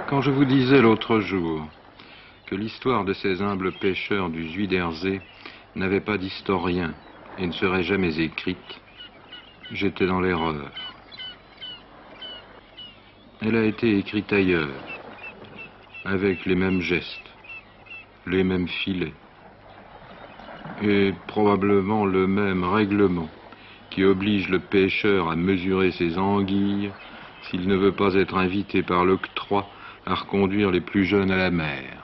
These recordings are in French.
Quand je vous disais l'autre jour que l'histoire de ces humbles pêcheurs du Zuiderzee n'avait pas d'historien et ne serait jamais écrite, j'étais dans l'erreur. Elle a été écrite ailleurs, avec les mêmes gestes, les mêmes filets, et probablement le même règlement qui oblige le pêcheur à mesurer ses anguilles s'il ne veut pas être invité par l'octroi à reconduire les plus jeunes à la mer.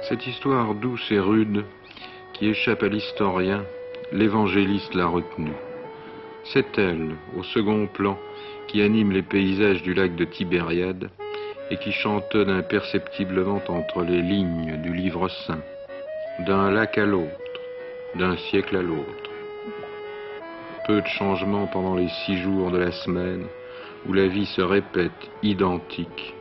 Cette histoire douce et rude, qui échappe à l'historien, l'évangéliste l'a retenue. C'est elle, au second plan, qui anime les paysages du lac de Tibériade et qui chantonne imperceptiblement entre les lignes du livre saint, d'un lac à l'autre, d'un siècle à l'autre. Peu de changements pendant les 6 jours de la semaine, où la vie se répète identique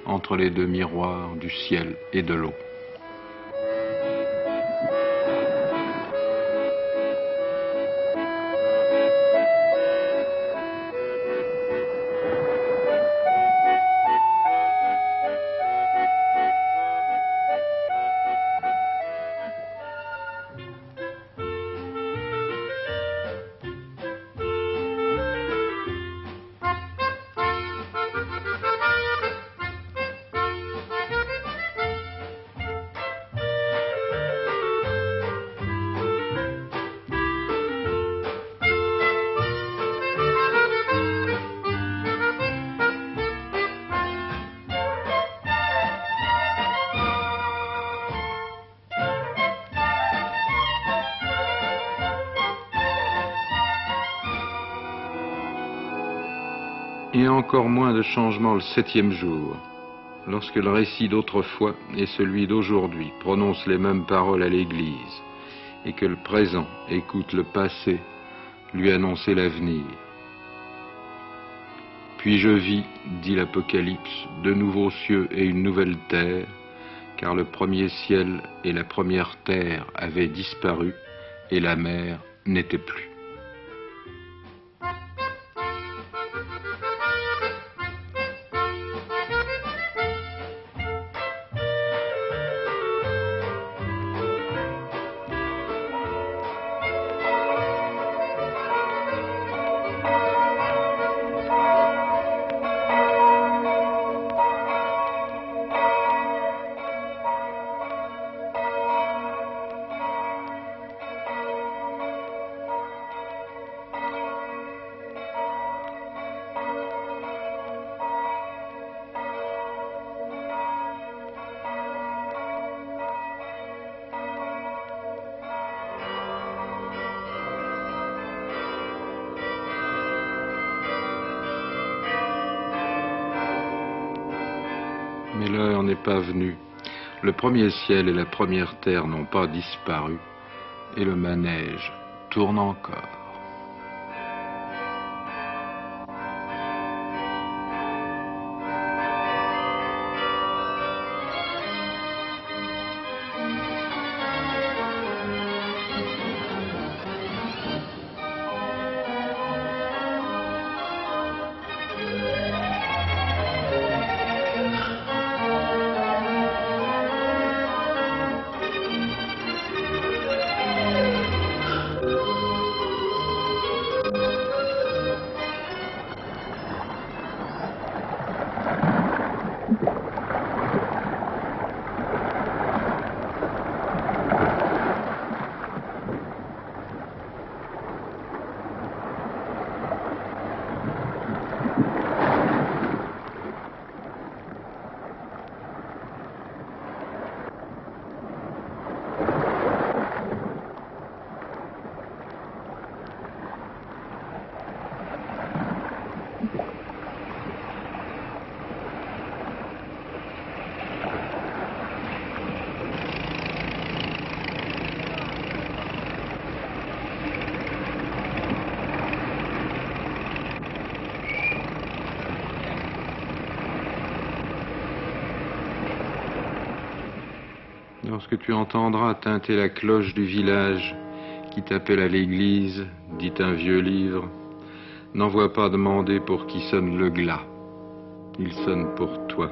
entre les deux miroirs du ciel et de l'eau. Et encore moins de changements le 7e jour, lorsque le récit d'autrefois et celui d'aujourd'hui prononcent les mêmes paroles à l'Église, et que le présent écoute le passé lui annoncer l'avenir. Puis je vis, dit l'Apocalypse, de nouveaux cieux et une nouvelle terre, car le premier ciel et la première terre avaient disparu, et la mer n'était plus. Mais l'heure n'est pas venue. Le premier ciel et la première terre n'ont pas disparu, et le manège tourne encore. Lorsque tu entendras tinter la cloche du village qui t'appelle à l'église, dit un vieux livre, n'envoie pas demander pour qui sonne le glas. Il sonne pour toi.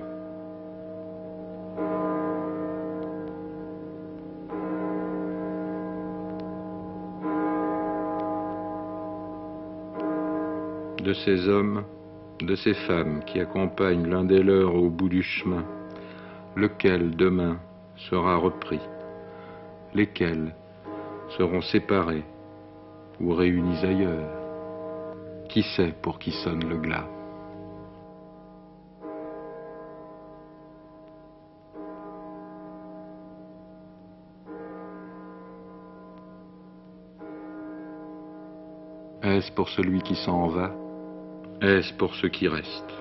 De ces hommes, de ces femmes qui accompagnent l'un des leurs au bout du chemin, lequel demain sera repris, lesquels seront séparés ou réunis ailleurs. Qui sait pour qui sonne le glas? Est-ce pour celui qui s'en va? Est-ce pour ceux qui restent?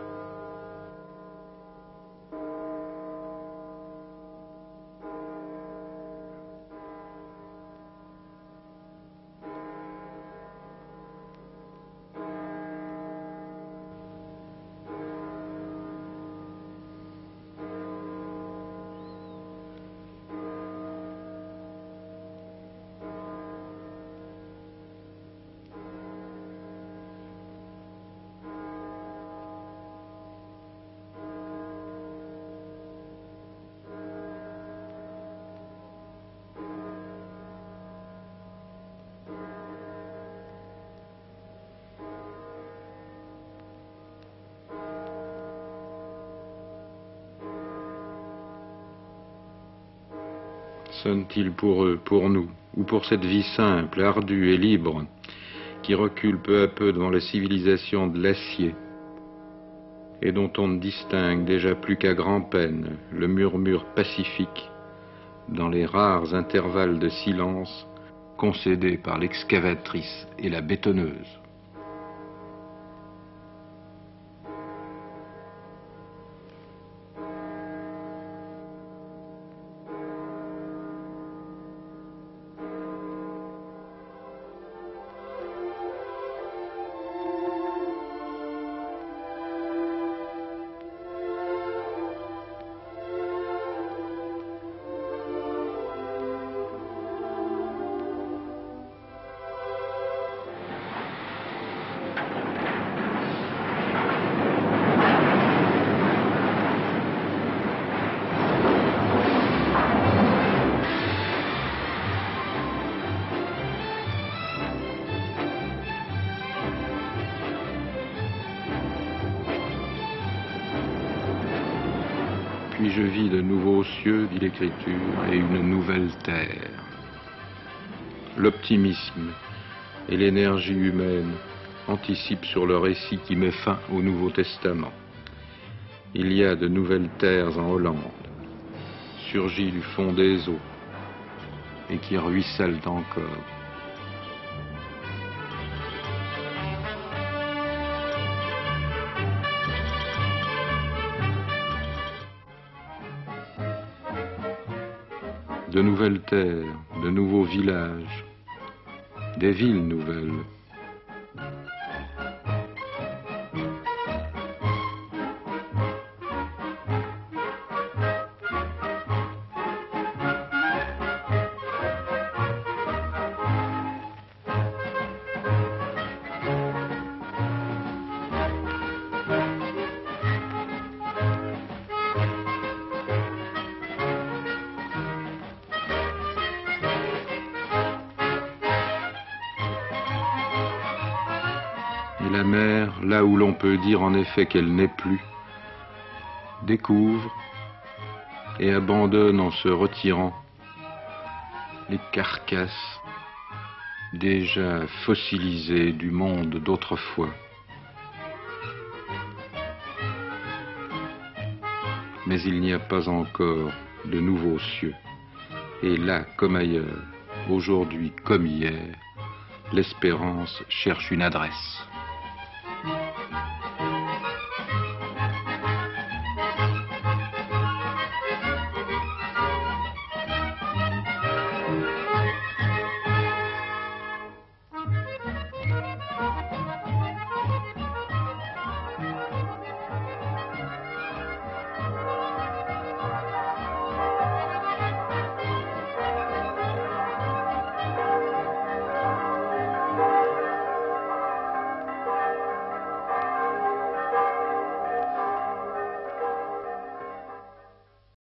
Sonne-t-il pour eux, pour nous, ou pour cette vie simple, ardue et libre, qui recule peu à peu devant la civilisation de l'acier, et dont on ne distingue déjà plus qu'à grand-peine le murmure pacifique dans les rares intervalles de silence concédés par l'excavatrice et la bétonneuse? Puis je vis de nouveaux cieux, dit l'Écriture, et une nouvelle terre. L'optimisme et l'énergie humaine anticipent sur le récit qui met fin au Nouveau Testament. Il y a de nouvelles terres en Hollande, surgies du fond des eaux, et qui ruissellent encore. De nouvelles terres, de nouveaux villages, des villes nouvelles. Et la mer, là où l'on peut dire en effet qu'elle n'est plus, découvre et abandonne en se retirant les carcasses déjà fossilisées du monde d'autrefois. Mais il n'y a pas encore de nouveaux cieux. Et là comme ailleurs, aujourd'hui comme hier, l'espérance cherche une adresse.